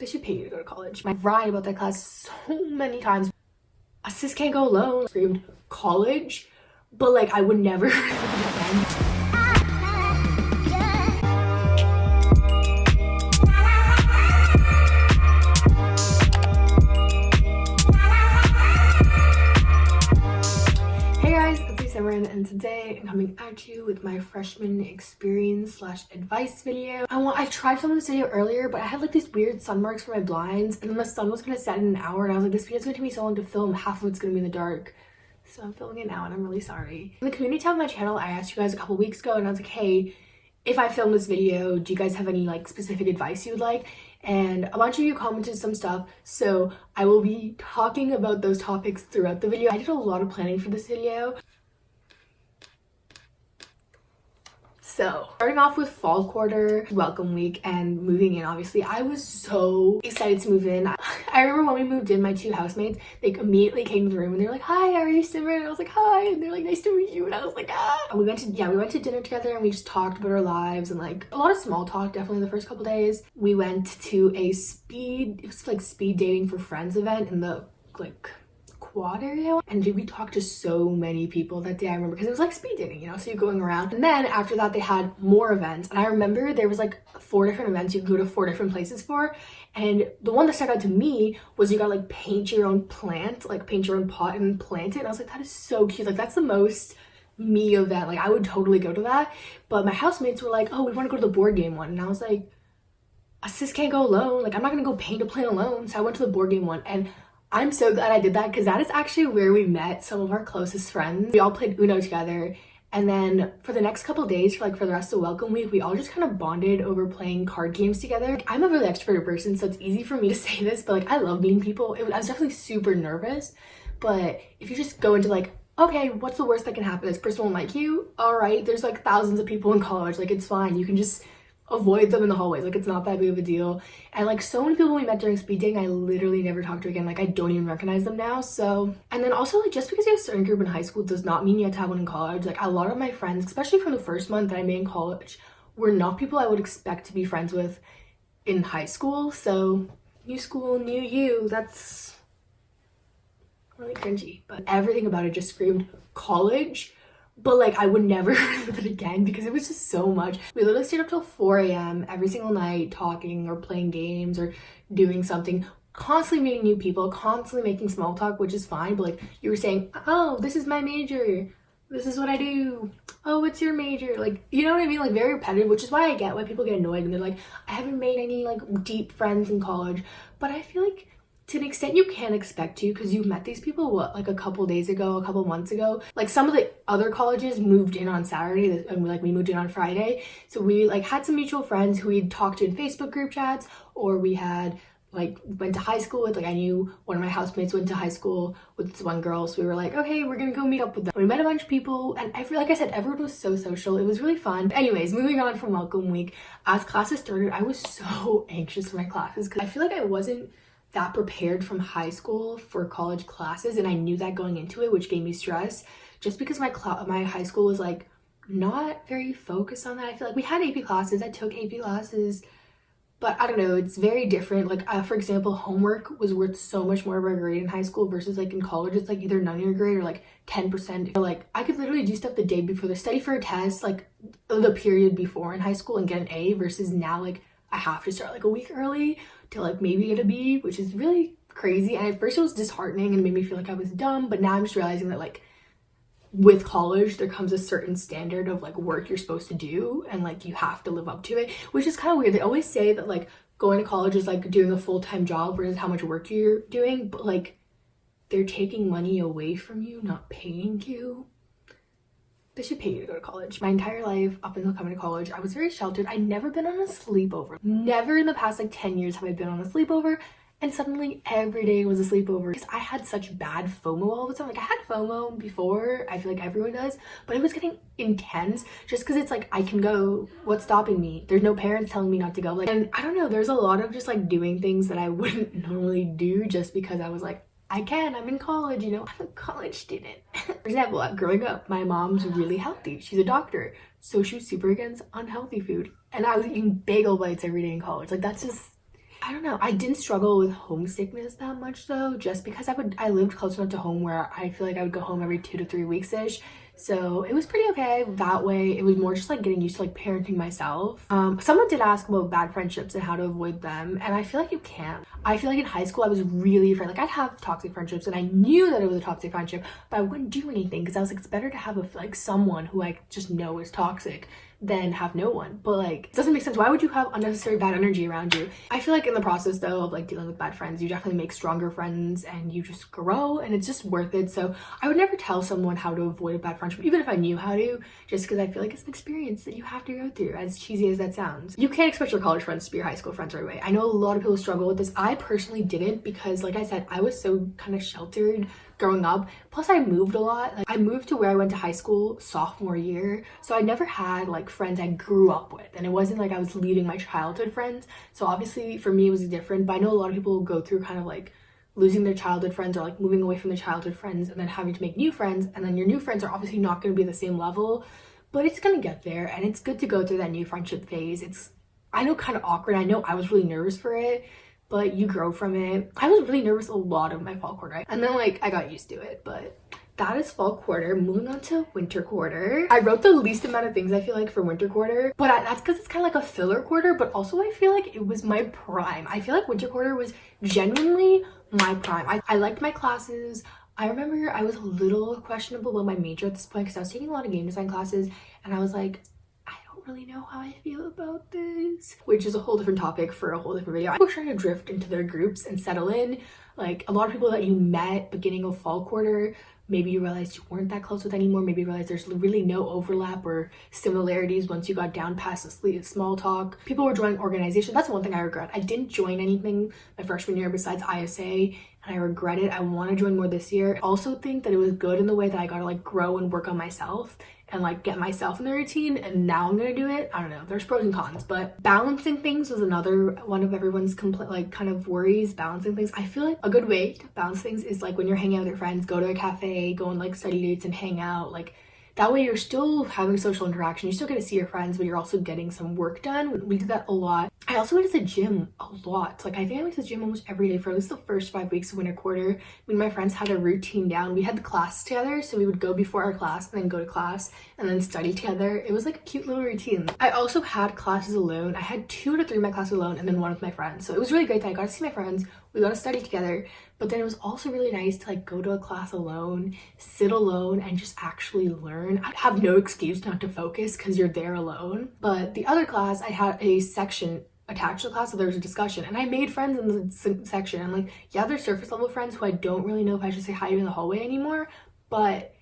They should pay you to go to college. I cried about that class so many times. A sis can't go alone. Screamed college, but like I would never live it again. And today I'm coming at you with my freshman experience / advice video. I tried filming this video earlier, but I had like these weird sun marks for my blinds, and then the sun was gonna set in an hour, and I was like, this video's gonna take me so long to film, half of it's gonna be in the dark. So I'm filming it now, and I'm really sorry. In the community tab of my channel, I asked you guys a couple weeks ago, and I was like, hey, if I film this video, do you guys have any like specific advice you would like? And a bunch of you commented some stuff, so I will be talking about those topics throughout the video. I did a lot of planning for this video. So, starting off with fall quarter, welcome week, and moving in, obviously, I was so excited to move in. I remember when we moved in, my two housemates, they immediately came to the room and they're like, hi, how are you, Simran? And I was like, hi, and they're like, nice to meet you, and I was like, ah. And we went to dinner together, and we just talked about our lives, and like, a lot of small talk, definitely the first couple days. We went to a speed dating for friends event in the, like, quad area, and we talked to so many people that day. I remember because it was like speed dating, you know, so you're going around, and then after that they had more events, and I remember there was like 4 different events you could go to 4 different places for, and the one that stuck out to me was you got like paint your own plant, like paint your own pot and plant it, and I was like, that is so cute, like that's the most me event, like I would totally go to that. But my housemates were like, oh, we want to go to the board game one, and I was like, a sis can't go alone, like I'm not gonna go paint a plant alone. So I went to the board game one, and I'm so glad I did that because that is actually where we met some of our closest friends. We all played Uno together, and then for the next couple days, for the rest of welcome week, we all just kind of bonded over playing card games together. Like, I'm a really extroverted person, so it's easy for me to say this, but like I love meeting people. I was definitely super nervous, but if you just go into like, okay, what's the worst that can happen? This person won't like you. All right, there's like thousands of people in college, like it's fine. You can just avoid them in the hallways, like it's not that big of a deal. And like so many people we met during speed dating, I literally never talked to again. Like I don't even recognize them now. So, and then also like just because you have a certain group in high school does not mean you have to have one in college. Like a lot of my friends, especially from the first month that I made in college, were not people I would expect to be friends with in high school. So new school, new you, that's really cringy, but everything about it just screamed college. But like I would never live it again because it was just so much. We literally stayed up till 4 a.m. every single night talking or playing games or doing something, constantly meeting new people, constantly making small talk, which is fine. But like you were saying, oh, this is my major, this is what I do, oh, what's your major, like, you know what I mean, like very repetitive, which is why I get why people get annoyed and they're like, I haven't made any like deep friends in college. But I feel like to an extent you can expect to, because you met these people like a couple days ago, a couple months ago. Like some of the other colleges moved in on Saturday and we moved in on Friday, so we like had some mutual friends who we'd talked to in Facebook group chats, or we had like went to high school with. Like I knew one of my housemates went to high school with this one girl, so we were like, okay, we're gonna go meet up with them. We met a bunch of people, and like I said, everyone was so social. It was really fun. Anyways, moving on from welcome week, as classes started, I was so anxious for my classes because I feel like I wasn't that prepared from high school for college classes, and I knew that going into it, which gave me stress just because my high school was like not very focused on that. I feel like we had AP classes, I took AP classes, but I don't know, it's very different. Like for example, homework was worth so much more of a grade in high school versus like in college it's like either none of your grade or like 10%. Like I could literally do stuff the day before, the study for a test like the period before in high school and get an A, versus now like I have to start like a week early to like maybe get a B, which is really crazy. And at first it was disheartening and made me feel like I was dumb, but now I'm just realizing that like with college there comes a certain standard of like work you're supposed to do, and like you have to live up to it, which is kind of weird. They always say that like going to college is like doing a full-time job versus how much work you're doing, but like they're taking money away from you, not paying you. They should pay you to go to college. My entire life up until coming to college, I was very sheltered. I'd never been on a sleepover. Never in the past like 10 years have I been on a sleepover, and suddenly every day was a sleepover because I had such bad FOMO all the time. Like I had FOMO before, I feel like everyone does, but it was getting intense just because it's like I can go, what's stopping me? There's no parents telling me not to go. Like, and I don't know, there's a lot of just like doing things that I wouldn't normally do just because I was like, I'm in college, you know, I'm a college student. For example, growing up, my mom's really healthy. She's a doctor, so she was super against unhealthy food. And I was eating bagel bites every day in college. Like that's just, I don't know. I didn't struggle with homesickness that much though, just because I lived close enough to home where I feel like I would go home every 2 to 3 weeks ish. So it was pretty okay that way. It was more just like getting used to like parenting myself. Someone did ask about bad friendships and how to avoid them, and I feel like you can't. I feel like in high school I was really afraid. Like I'd have toxic friendships and I knew that it was a toxic friendship, but I wouldn't do anything because I was like, it's better to have like someone who I just know is toxic than have no one. But like, it doesn't make sense. Why would you have unnecessary bad energy around you? I feel like in the process though of like dealing with bad friends, you definitely make stronger friends and you just grow, and it's just worth it. So I would never tell someone how to avoid a bad friendship, even if I knew how to, just because I feel like it's an experience that you have to go through, as cheesy as that sounds. You can't expect your college friends to be your high school friends right away. I know a lot of people struggle with this. I personally didn't, because like I said, I was so kind of sheltered growing up. Plus I moved a lot. Like I moved to where I went to high school sophomore year, so I never had like friends I grew up with, and it wasn't like I was leaving my childhood friends. So obviously for me it was different, but I know a lot of people go through kind of like losing their childhood friends, or like moving away from their childhood friends and then having to make new friends, and then your new friends are obviously not going to be the same level, but it's going to get there, and it's good to go through that new friendship phase. It's, I know, kind of awkward. I know I was really nervous for it, but you grow from it. I was really nervous a lot of my fall quarter, and then like I got used to it. But that is fall quarter. Moving on to winter quarter. I wrote the least amount of things I feel like for winter quarter, but that's because it's kind of like a filler quarter, but also I feel like it was my prime. I feel like winter quarter was genuinely my prime. I liked my classes. I remember I was a little questionable about my major at this point because I was taking a lot of game design classes, and I was like, really know how I feel about this, which is a whole different topic for a whole different video. I was trying to drift into their groups and settle in. Like a lot of people that you met beginning of fall quarter, maybe you realized you weren't that close with anymore. Maybe you realized there's really no overlap or similarities once you got down past the small talk. People were joining organizations. That's one thing I regret. I didn't join anything my freshman year besides ISA, and I regret it. I want to join more this year. I also think that it was good in the way that I got to like grow and work on myself and like get myself in the routine, and now I'm gonna do it. I don't know, there's pros and cons, but balancing things was another one of everyone's kind of worries. Balancing things, I feel like a good way to balance things is like when you're hanging out with your friends, go to a cafe, go on like study dates and hang out. Like that way you're still having social interaction, you still get to see your friends, but you're also getting some work done. We did that a lot. I also went to the gym a lot. Like I think I went to the gym almost every day for at least the first 5 weeks of winter quarter. Me and my friends had a routine down. We had the class together, so we would go before our class and then go to class and then study together. It was like a cute little routine. I also had classes alone. I had 2 to 3 of my classes alone and then one with my friends. So it was really great that I got to see my friends. We got to study together, but then it was also really nice to like go to a class alone, sit alone, and just actually learn. I have no excuse not to focus because you're there alone. But the other class, I had a section attached to the class, so there was a discussion, and I made friends in the section. I'm like, yeah, they're surface level friends who I don't really know if I should say hi to in the hallway anymore, but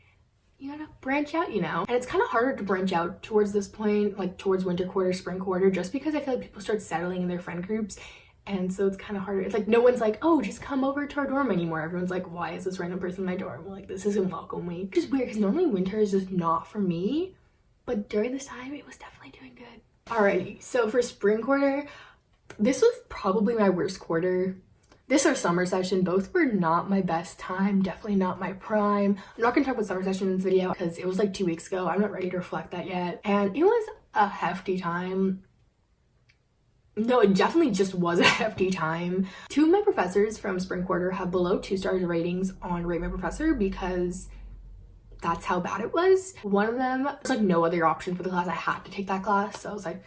you gotta branch out, you know? And it's kind of harder to branch out towards this point, like towards winter quarter, spring quarter, just because I feel like people start settling in their friend groups. And so it's kind of harder. It's like no one's like, oh, just come over to our dorm anymore. Everyone's like, why is this random person in my dorm? Like, this isn't welcome week. Which is weird because normally winter is just not for me. But during this time, it was definitely doing good. Alrighty, so for spring quarter, this was probably my worst quarter. This or summer session, both were not my best time, definitely not my prime. I'm not gonna talk about summer session in this video because it was like 2 weeks ago. I'm not ready to reflect that yet. And it was a hefty time. No, it definitely just was a hefty time. 2 of my professors from spring quarter have below 2 stars ratings on Rate My Professor because that's how bad it was. One of them, there's like no other option for the class. I had to take that class. So I was like,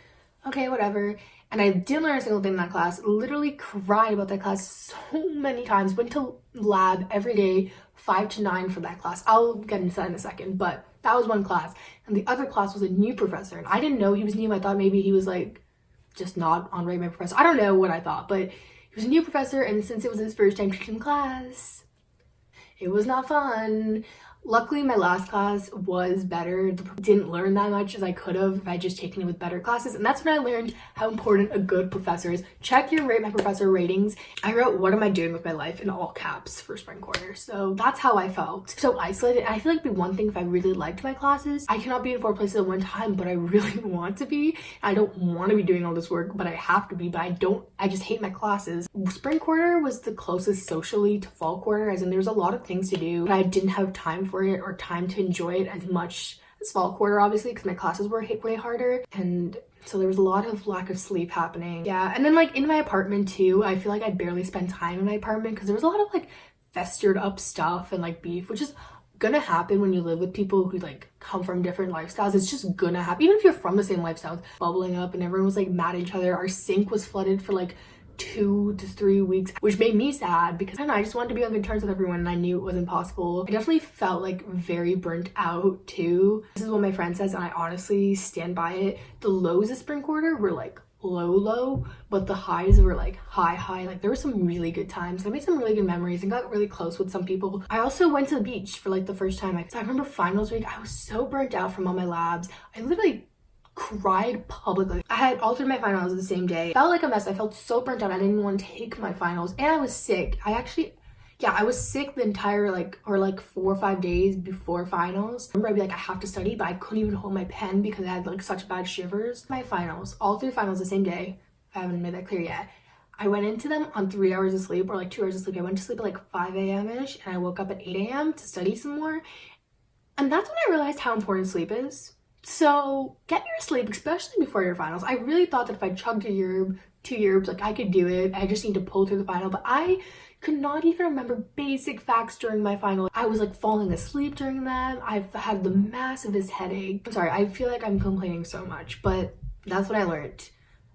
okay, whatever. And I didn't learn a single thing in that class. Literally cried about that class so many times. Went to lab every day, 5 to 9 for that class. I'll get into that in a second, but that was one class. And the other class was a new professor. And I didn't know he was new. I thought maybe he was like just not on Rate My Professor. I don't know what I thought, but he was a new professor, and since it was his first time teaching class, it was not fun. Luckily, my last class was better. Didn't learn that much as I could have if I just taken it with better classes. And that's when I learned how important a good professor is. Check your Rate My Professor ratings. I wrote, what am I doing with my life in all caps for spring quarter. So that's how I felt. So isolated. I feel like it'd be one thing if I really liked my classes. I cannot be in 4 places at one time, but I really want to be. I don't want to be doing all this work, but I have to be. But I just hate my classes. Spring quarter was the closest socially to fall quarter, as in there was a lot of things to do, but I didn't have time for it or time to enjoy it as much as fall quarter, obviously, because my classes were way harder. And So there was a lot of lack of sleep happening. Yeah, and then like in my apartment too, I feel like I barely spent time in my apartment because there was a lot of like festered up stuff and like beef, which is gonna happen when you live with people who like come from different lifestyles. It's just gonna happen. Even if you're from the same lifestyles, bubbling up and everyone was like mad at each other. Our sink was flooded for like 2 to 3 weeks, which made me sad because I don't know, I just wanted to be on good terms with everyone and I knew it wasn't possible. I definitely felt like very burnt out too. This is what my friend says and I honestly stand by it. The lows of spring quarter were like low, but the highs were like high. Like there were some really good times. I made some really good memories and got really close with some people. I also went to the beach for like the first time. I remember finals week, I was so burnt out from all my labs. I literally cried publicly. I had altered my finals the same day. Felt like a mess. I felt so burnt out. I didn't want to take my finals and I was sick. I was sick the entire like 4 or 5 days before finals. I remember I'd be like, I have to study, but I couldn't even hold my pen because I had like such bad shivers. My finals, all 3 finals the same day. I haven't made that clear yet. I went into them on 3 hours of sleep or like 2 hours of sleep. I went to sleep at like 5 a.m.-ish and I woke up at 8 a.m. to study some more. And that's when I realized how important sleep is. So get your sleep, especially before your finals. I really thought that if I chugged two yerbs, like I could do it. I just need to pull through the final, but I could not even remember basic facts during my final. I was like falling asleep during them. I've had the massivest headache. I'm sorry, I feel like I'm complaining so much, but that's what I learned.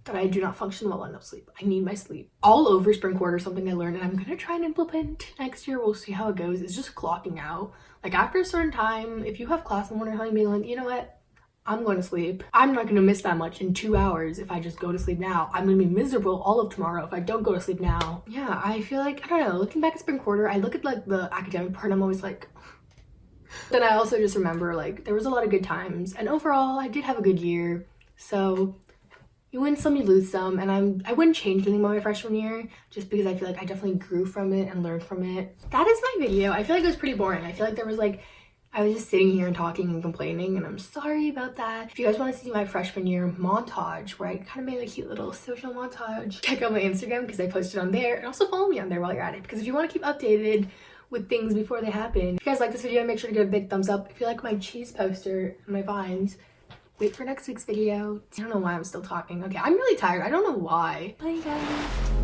That I do not function well on no sleep. I need my sleep. All over spring quarter, something I learned and I'm gonna try and implement next year. We'll see how it goes. It's just clocking out. Like after a certain time, if you have class in the morning, being like, you know what? I'm going to sleep. I'm not going to miss that much in 2 hours if I just go to sleep now. I'm going to be miserable all of tomorrow if I don't go to sleep now. Yeah, I feel like, I don't know, looking back at spring quarter, I look at like the academic part, I'm always like, then I also just remember like there was a lot of good times and overall I did have a good year. So you win some, you lose some, and I wouldn't change anything about my freshman year just because I feel like I definitely grew from it and learned from it. That is my video. I feel like it was pretty boring. I feel like there was like, I was just sitting here and talking and complaining and I'm sorry about that. If you guys want to see my freshman year montage where I kind of made a cute little social montage, check out my Instagram because I posted on there and also follow me on there while you're at it because if you want to keep updated with things before they happen. If you guys like this video, make sure to give it a big thumbs up. If you like my cheese poster and my vines, wait for next week's video. I don't know why I'm still talking. Okay, I'm really tired. I don't know why. Bye guys.